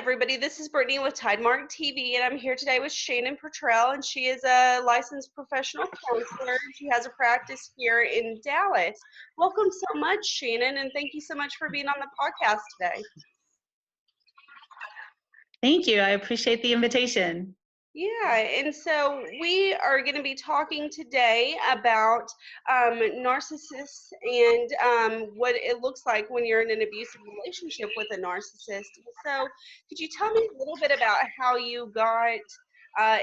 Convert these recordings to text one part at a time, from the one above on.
everybody. This is Brittany with Tidemark TV, and I'm here today with Shannon Putrell, and she is a licensed professional counselor. She has a practice here in Dallas. Welcome so much, Shannon, and thank you so much for being on the podcast today. Thank you. I appreciate the invitation. Yeah, and so we are going to be talking today about narcissists and what it looks like when you're in an abusive relationship with a narcissist. So could you tell me a little bit about how you got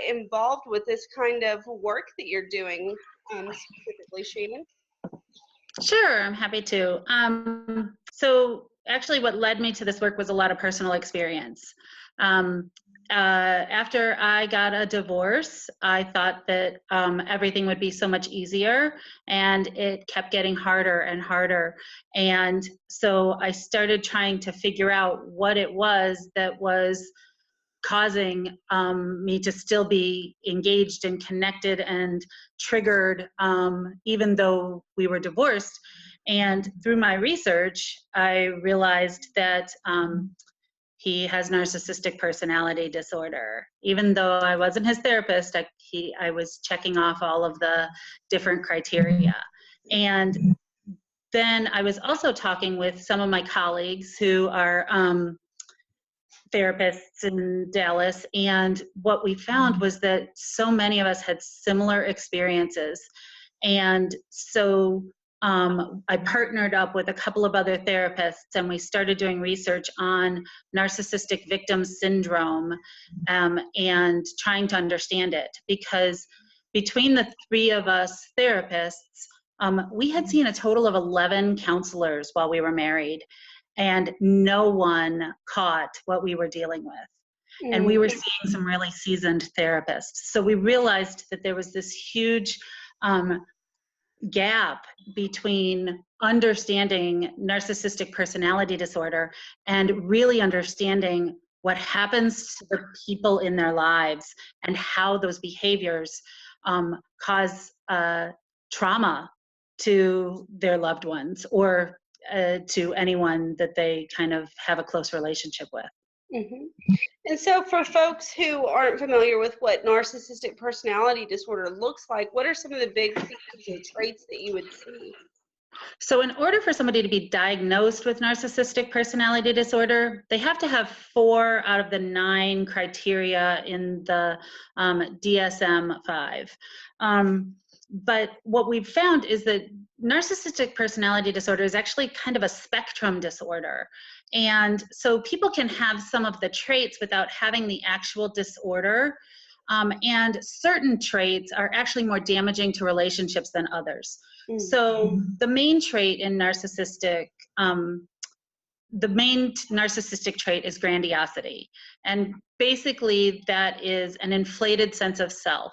involved with this kind of work that you're doing specifically, Shannon? Sure, I'm happy to. So actually what led me to this work was a lot of personal experience. After I got a divorce, I thought that everything would be so much easier, and it kept getting harder and harder. And so I started trying to figure out what it was that was causing me to still be engaged and connected and triggered, even though we were divorced. And through my research, I realized that he has narcissistic personality disorder. Even though I wasn't his therapist, I was checking off all of the different criteria. And then I was also talking with some of my colleagues who are therapists in Dallas, and what we found was that so many of us had similar experiences. And so I partnered up with a couple of other therapists, and we started doing research on narcissistic victim syndrome and trying to understand it, because between the three of us therapists, we had seen a total of 11 counselors while we were married, and no one caught what we were dealing with. And we were seeing some really seasoned therapists. So we realized that there was this huge gap between understanding narcissistic personality disorder and really understanding what happens to the people in their lives and how those behaviors cause trauma to their loved ones or to anyone that they kind of have a close relationship with. Mm-hmm. And so for folks who aren't familiar with what narcissistic personality disorder looks like, what are some of the big features or traits that you would see? So in order for somebody to be diagnosed with narcissistic personality disorder, they have to have 4 out of the 9 criteria in the DSM-5. But what we've found is that narcissistic personality disorder is actually kind of a spectrum disorder. And so people can have some of the traits without having the actual disorder. And certain traits are actually more damaging to relationships than others. So the main trait in narcissistic, trait is grandiosity. And basically that is an inflated sense of self.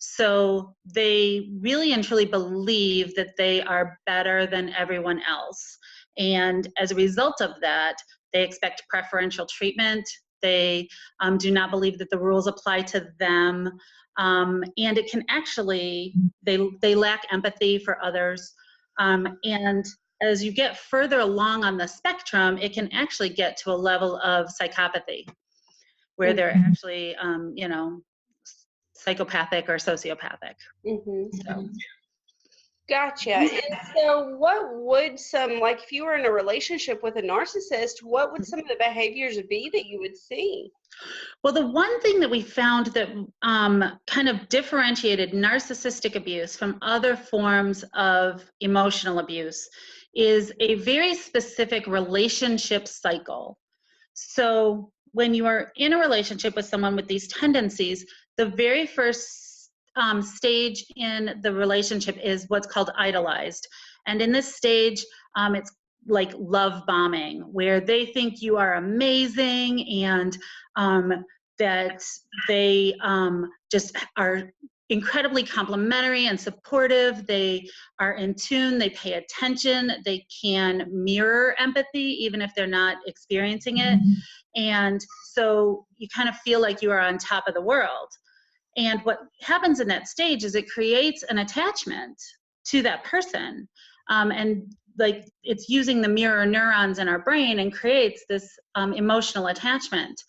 So they really and truly believe that they are better than everyone else. And as a result of that, they expect preferential treatment. They do not believe that the rules apply to them. And it can actually, they lack empathy for others. And as you get further along on the spectrum, it can actually get to a level of psychopathy, where they're actually, psychopathic or sociopathic. So. Gotcha. And so what would if you were in a relationship with a narcissist, what would some of the behaviors be that you would see? Well, the one thing that we found that kind of differentiated narcissistic abuse from other forms of emotional abuse is a very specific relationship cycle. So when you are in a relationship with someone with these tendencies, the very first stage in the relationship is what's called idolized. And in this stage, it's like love bombing, where they think you are amazing and that they just are incredibly complimentary and supportive. They are in tune, they pay attention, they can mirror empathy even if they're not experiencing it. And so you kind of feel like you are on top of the world. And what happens in that stage is it creates an attachment to that person. And like it's using the mirror neurons in our brain and creates this emotional attachment.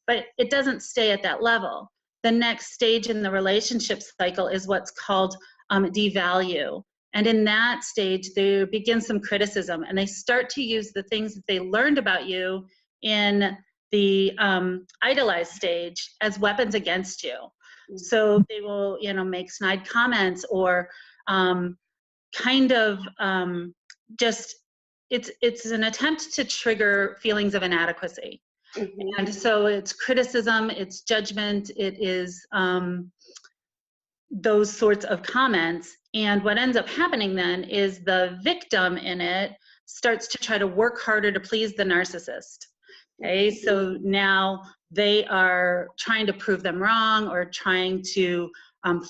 But it doesn't stay at that level. The next stage in the relationship cycle is what's called devalue. And in that stage, there begins some criticism, and they start to use the things that they learned about you in the idolized stage as weapons against you. So they will, you know, make snide comments or kind of just, it's an attempt to trigger feelings of inadequacy. And so it's criticism, it's judgment, it is those sorts of comments. And what ends up happening then is the victim in it starts to try to work harder to please the narcissist. Okay, so now they are trying to prove them wrong or trying to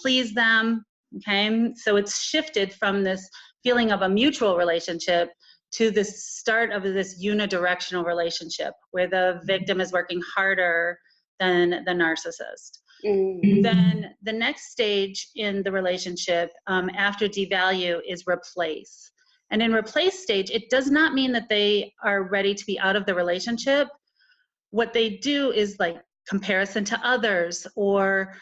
please them. Okay, so it's shifted from this feeling of a mutual relationship to the start of this unidirectional relationship where the victim is working harder than the narcissist. Then the next stage in the relationship after devalue is replace. And in replace stage, it does not mean that they are ready to be out of the relationship. What they do is like comparison to others, or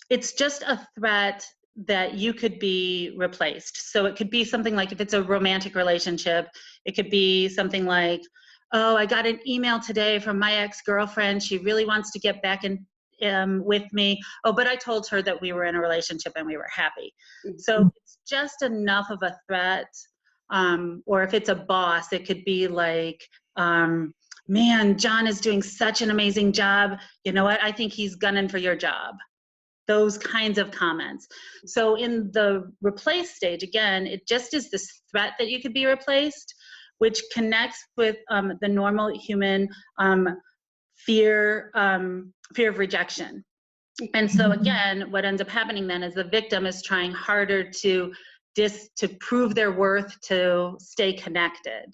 it's just a threat that you could be replaced. So it could be something like, if it's a romantic relationship, it could be something like, oh, I got an email today from my ex-girlfriend. She really wants to get back in with me. Oh, but I told her that we were in a relationship and we were happy. So it's just enough of a threat. Or if it's a boss, it could be like, man, John is doing such an amazing job. You know what? I think he's gunning for your job. Those kinds of comments. So in the replace stage, again, it just is this threat that you could be replaced, which connects with the normal human fear of rejection. And so again, what ends up happening then is the victim is trying harder to prove their worth, to stay connected.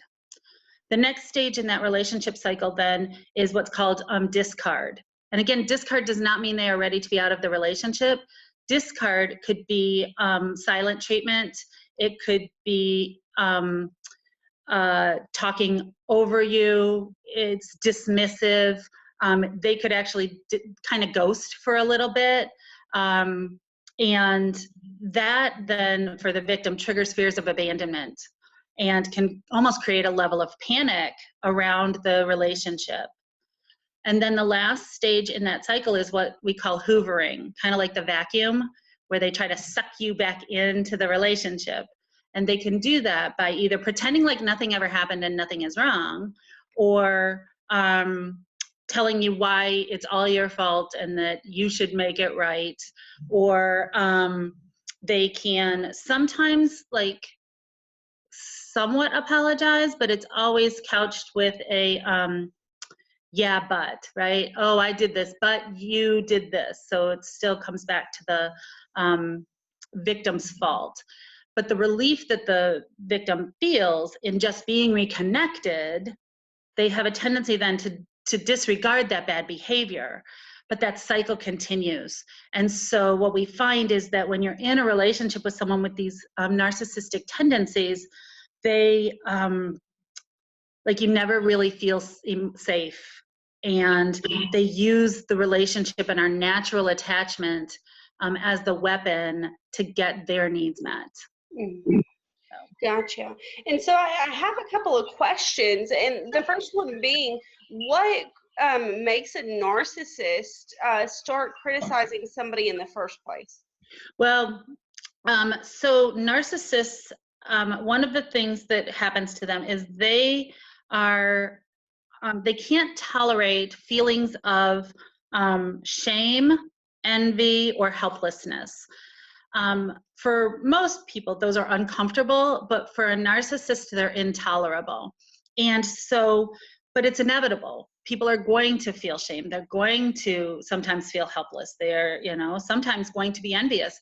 The next stage in that relationship cycle then is what's called discard. And again, discard does not mean they are ready to be out of the relationship. Discard could be silent treatment. It could be talking over you. It's dismissive. They could actually kind of ghost for a little bit. And that then for the victim triggers fears of abandonment and can almost create a level of panic around the relationship. And then the last stage in that cycle is what we call hoovering, kind of like the vacuum, where they try to suck you back into the relationship. And they can do that by either pretending like nothing ever happened and nothing is wrong, or telling you why it's all your fault and that you should make it right. Or they can sometimes like somewhat apologize, but it's always couched with a yeah, but, right? Oh, I did this, but you did this. So it still comes back to the victim's fault. But the relief that the victim feels in just being reconnected, they have a tendency then to disregard that bad behavior. But that cycle continues. And so what we find is that when you're in a relationship with someone with these narcissistic tendencies, they like you never really feel safe. And they use the relationship and our natural attachment as the weapon to get their needs met. Gotcha. And so I have a couple of questions. And the first one being, what makes a narcissist start criticizing somebody in the first place? Well, so narcissists, one of the things that happens to them is they are they can't tolerate feelings of shame, envy, or helplessness. For most people, those are uncomfortable, but for a narcissist, they're intolerable. And so, but it's inevitable. People are going to feel shame. They're going to sometimes feel helpless. They're, you know, sometimes going to be envious.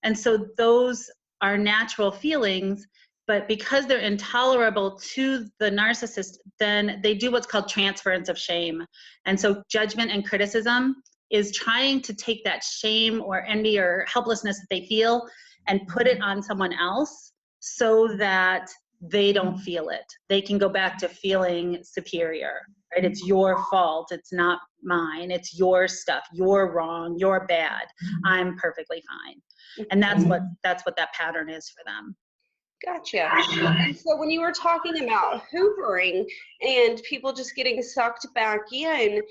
And so those are natural feelings. But because they're intolerable to the narcissist, then they do what's called transference of shame. And so judgment and criticism is trying to take that shame or envy or helplessness that they feel and put it on someone else so that they don't feel it. They can go back to feeling superior, right? It's your fault. It's not mine. It's your stuff. You're wrong. You're bad. I'm perfectly fine. And that's what that pattern is for them. Gotcha. And so when you were talking about hoovering and people just getting sucked back in,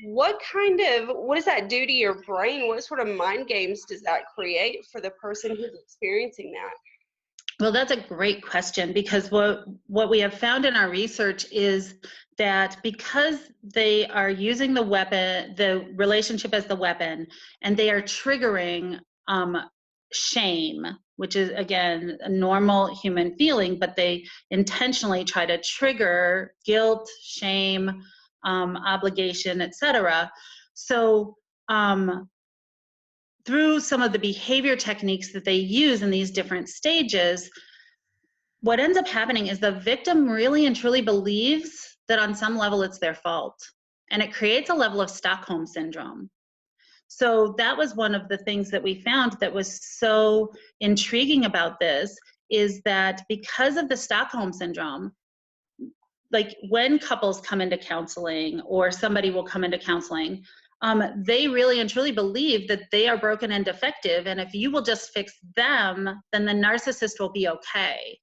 what does that do to your brain? What sort of mind games does that create for the person who's experiencing that? Well, that's a great question, because what we have found in our research is that because they are using the weapon, the relationship as the weapon, and they are triggering shame, which is, again, a normal human feeling, but they intentionally try to trigger guilt, shame, obligation, etc. So through some of the behavior techniques that they use in these different stages, what ends up happening is the victim really and truly believes that on some level it's their fault. And it creates a level of Stockholm syndrome. So that was one of the things that we found that was so intriguing about this, is that because of the Stockholm syndrome, like when couples come into counseling or somebody will come into counseling, they really and truly believe that they are broken and defective. And if you will just fix them, then the narcissist will be okay.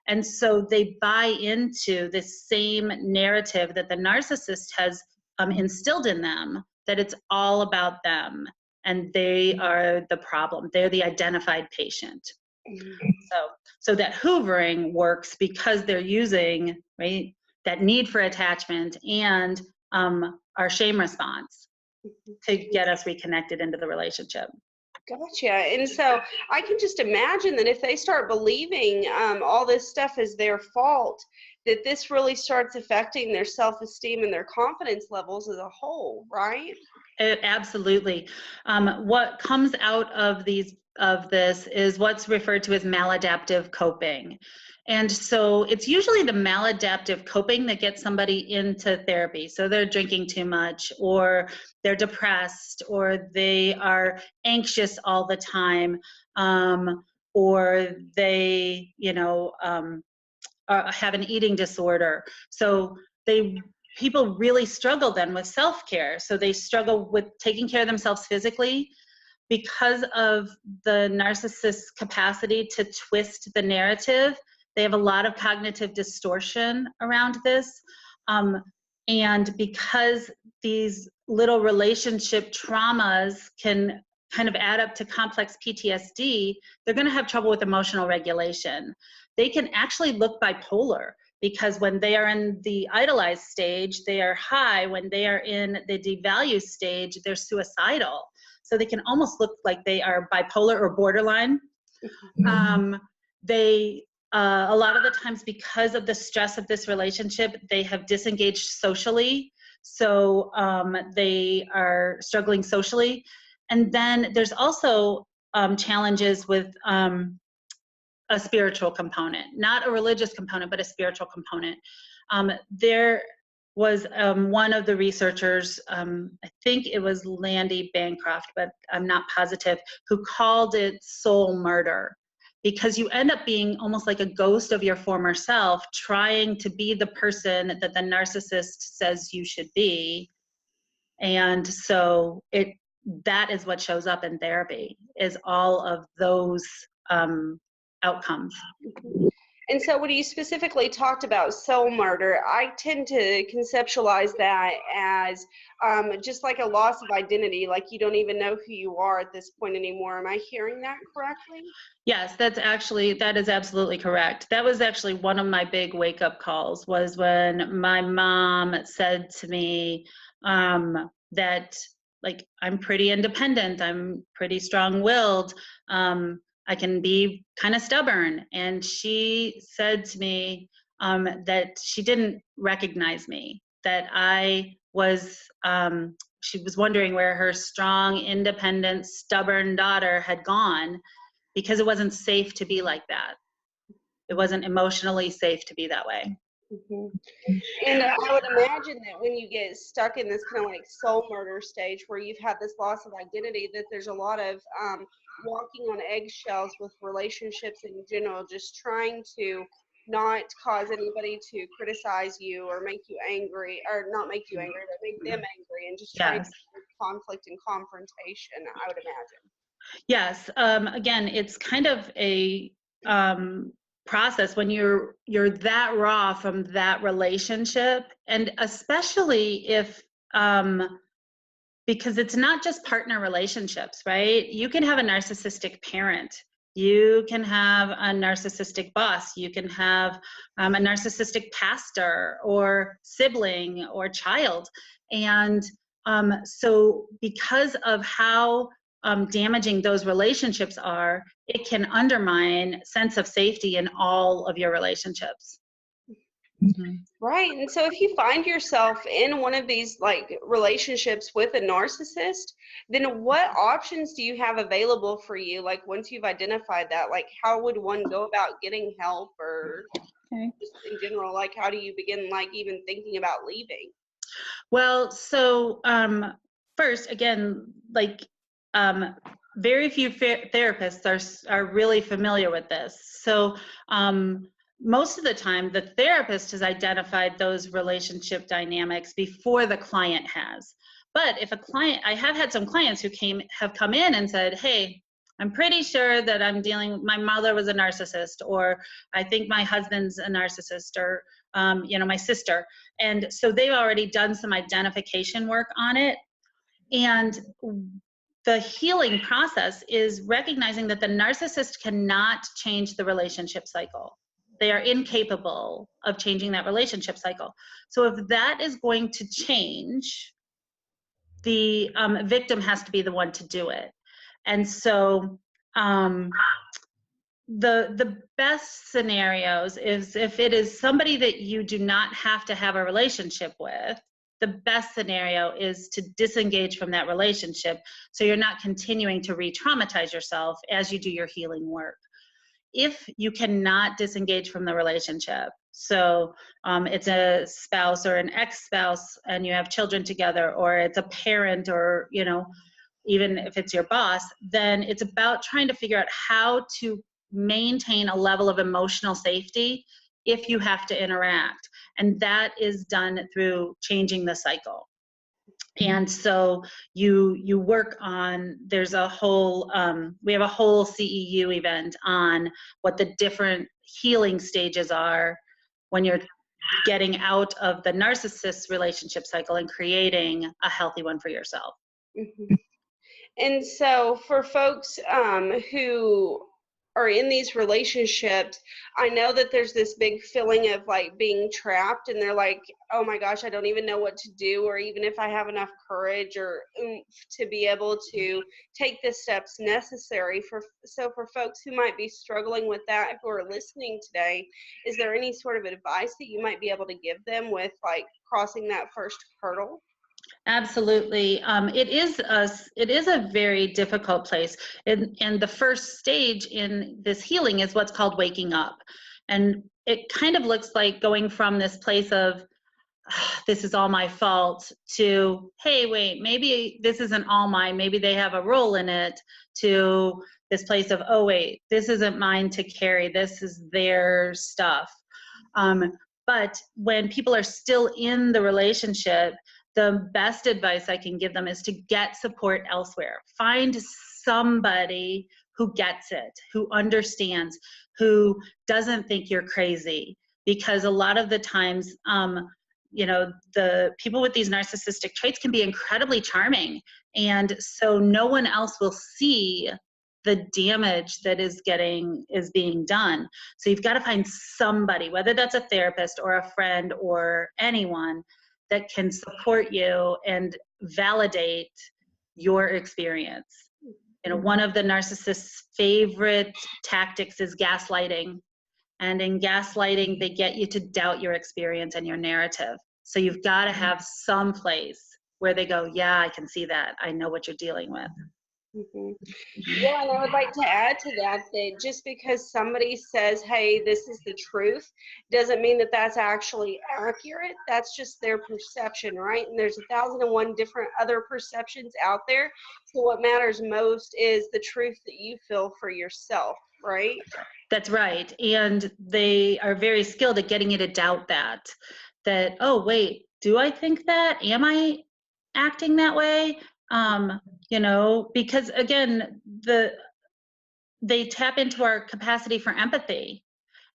And so they buy into this same narrative that the narcissist has instilled in them, that it's all about them and they are the problem. They're the identified patient. So that hoovering works because they're using, right, that need for attachment and our shame response to get us reconnected into the relationship. Gotcha. And so I can just imagine that if they start believing all this stuff is their fault, that this really starts affecting their self-esteem and their confidence levels as a whole, right? Absolutely. What comes out of this is what's referred to as maladaptive coping. And so it's usually the maladaptive coping that gets somebody into therapy. So they're drinking too much, or they're depressed, or they are anxious all the time, or they, have an eating disorder. So people really struggle then with self-care. So they struggle with taking care of themselves physically because of the narcissist's capacity to twist the narrative. They have a lot of cognitive distortion around this. And because these little relationship traumas can kind of add up to complex PTSD, they're going to have trouble with emotional regulation. They can actually look bipolar, because when they are in the idolized stage, they are high. When they are in the devalue stage, they're suicidal. So they can almost look like they are bipolar or borderline. A lot of the times, because of the stress of this relationship, they have disengaged socially. So they are struggling socially. And then there's also challenges with a spiritual component, not a religious component, but a spiritual component. There was one of the researchers, I think it was Landy Bancroft, but I'm not positive, who called it soul murder, because you end up being almost like a ghost of your former self, trying to be the person that the narcissist says you should be. And so that is what shows up in therapy, is all of those outcomes. And so when you specifically talked about soul murder, I tend to conceptualize that as just like a loss of identity, like you don't even know who you are at this point anymore. Am I hearing that correctly? Yes, that is absolutely correct. That was actually one of my big wake-up calls, was when my mom said to me that, like, I'm pretty independent, I'm pretty strong-willed, I can be kind of stubborn. And she said to me that she didn't recognize me, that she was wondering where her strong, independent, stubborn daughter had gone, because it wasn't safe to be like that. It wasn't emotionally safe to be that way. And I would imagine that when you get stuck in this kind of like soul murder stage where you've had this loss of identity, that there's a lot of walking on eggshells with relationships in general, just trying to not cause anybody to criticize you or make you angry, or not make you angry, but make them angry, and just try to Yes. avoid conflict and confrontation, I would imagine. Yes. Again, it's kind of a process when you're that raw from that relationship, and especially if because it's not just partner relationships, right? You can have a narcissistic parent. You can have a narcissistic boss. You can have a narcissistic pastor or sibling or child. And so because of how damaging those relationships are, it can undermine sense of safety in all of your relationships. Mm-hmm. Right. And so if you find yourself in one of these like relationships with a narcissist, then what options do you have available for you? Like once you've identified that, like how would one go about getting help, or Okay. just in general, like how do you begin like even thinking about leaving? Well, so first, again, like very few therapists are really familiar with this. So most of the time, the therapist has identified those relationship dynamics before the client has. But if a client, I have had some clients who have come in and said, "Hey, I'm pretty sure that my mother was a narcissist, or I think my husband's a narcissist, or my sister." And so they've already done some identification work on it. And the healing process is recognizing that the narcissist cannot change the relationship cycle. They are incapable of changing that relationship cycle. So if that is going to change, the victim has to be the one to do it. And so the best scenarios is if it is somebody that you do not have to have a relationship with, the best scenario is to disengage from that relationship so you're not continuing to re-traumatize yourself as you do your healing work. If you cannot disengage from the relationship, so it's a spouse or an ex-spouse and you have children together, or it's a parent, or even if it's your boss, then it's about trying to figure out how to maintain a level of emotional safety if you have to interact. And that is done through changing the cycle. And so you work on, there's a whole, we have a whole CEU event on what the different healing stages are when you're getting out of the narcissist relationship cycle and creating a healthy one for yourself. Mm-hmm. And so for folks who are in these relationships, I know that there's this big feeling of like being trapped, and they're like, oh my gosh, I don't even know what to do, or even if I have enough courage or oomph to be able to take the steps necessary. So for folks who might be struggling with that, who are listening today, is there any sort of advice that you might be able to give them with like crossing that first hurdle? Absolutely. It is a very difficult place. And the first stage in this healing is what's called waking up. And it kind of looks like going from this place of, this is all my fault, to, hey, wait, maybe this isn't all mine. Maybe they have a role in it, to this place of, oh, wait, this isn't mine to carry. This is their stuff. But when people are still in the relationship, the best advice I can give them is to get support elsewhere. Find somebody who gets it, who understands, who doesn't think you're crazy. Because a lot of the times, the people with these narcissistic traits can be incredibly charming. And so no one else will see the damage that is being done. So you've got to find somebody, whether that's a therapist or a friend or anyone, that can support you and validate your experience. One of the narcissist's favorite tactics is gaslighting. And in gaslighting, they get you to doubt your experience and your narrative. So you've got to have some place where they go, yeah, I can see that. I know what you're dealing with. Mm-hmm. Yeah, and I would like to add to that just because somebody says, hey, this is the truth, doesn't mean that that's actually accurate. That's just their perception, right? And there's 1,001 different other perceptions out there. So what matters most is the truth that you feel for yourself, right? That's right. And they are very skilled at getting you to doubt that, oh, wait, do I think that? Am I acting that way? You know, because again, they tap into our capacity for empathy.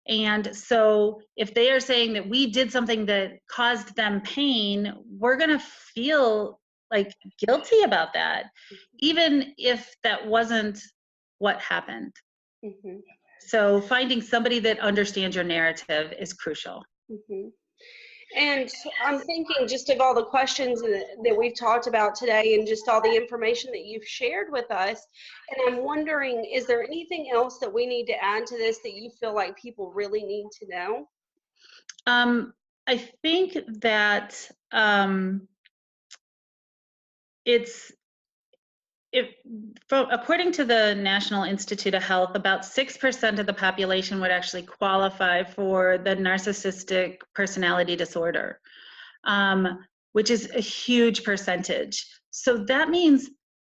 And so if they are saying that we did something that caused them pain, we're going to feel like guilty about that, even if that wasn't what happened. Mm-hmm. So finding somebody that understands your narrative is crucial. Mm-hmm. And I'm thinking just of all the questions that we've talked about today and just all the information that you've shared with us. And I'm wondering, is there anything else that we need to add to this that you feel like people really need to know? I think that according to the National Institute of Health, about 6% of the population would actually qualify for the narcissistic personality disorder, which is a huge percentage. So that means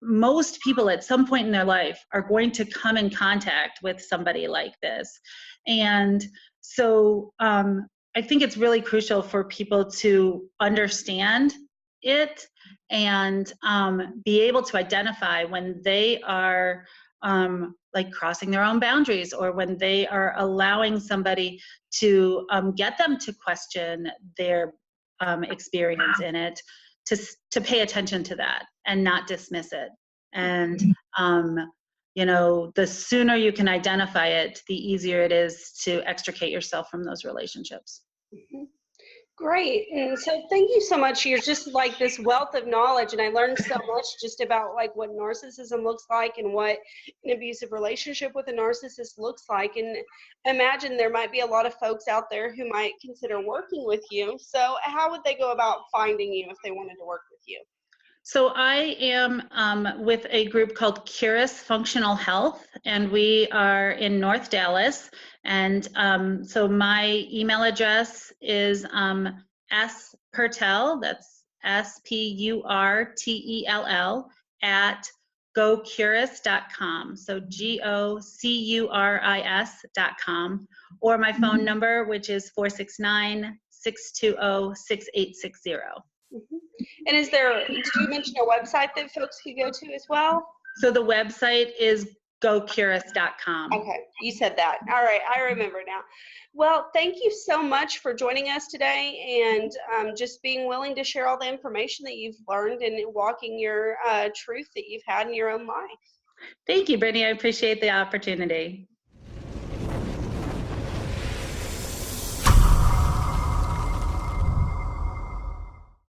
most people at some point in their life are going to come in contact with somebody like this. And so I think it's really crucial for people to understand it and be able to identify when they are like crossing their own boundaries, or when they are allowing somebody to get them to question their experience in it, to pay attention to that and not dismiss it. And you know, the sooner you can identify it, the easier it is to extricate yourself from those relationships. Mm-hmm. Great. And so thank you so much. You're just like this wealth of knowledge, and I learned so much just about like what narcissism looks like and what an abusive relationship with a narcissist looks like. And imagine there might be a lot of folks out there who might consider working with you. So how would they go about finding you if they wanted to work with you? So I am with a group called Curus Functional Health, and we are in North Dallas. And so my email address is spurtell, that's SPURTELL, at gocurus.com. So GOCURIS.com, or my phone number, which is 469-620-6860. Mm-hmm. And is there, did you mention a website that folks could go to as well? So the website is gocurus.com. Okay, you said that. All right, I remember now. Well, thank you so much for joining us today and just being willing to share all the information that you've learned and walking your truth that you've had in your own life. Thank you, Brittany. I appreciate the opportunity.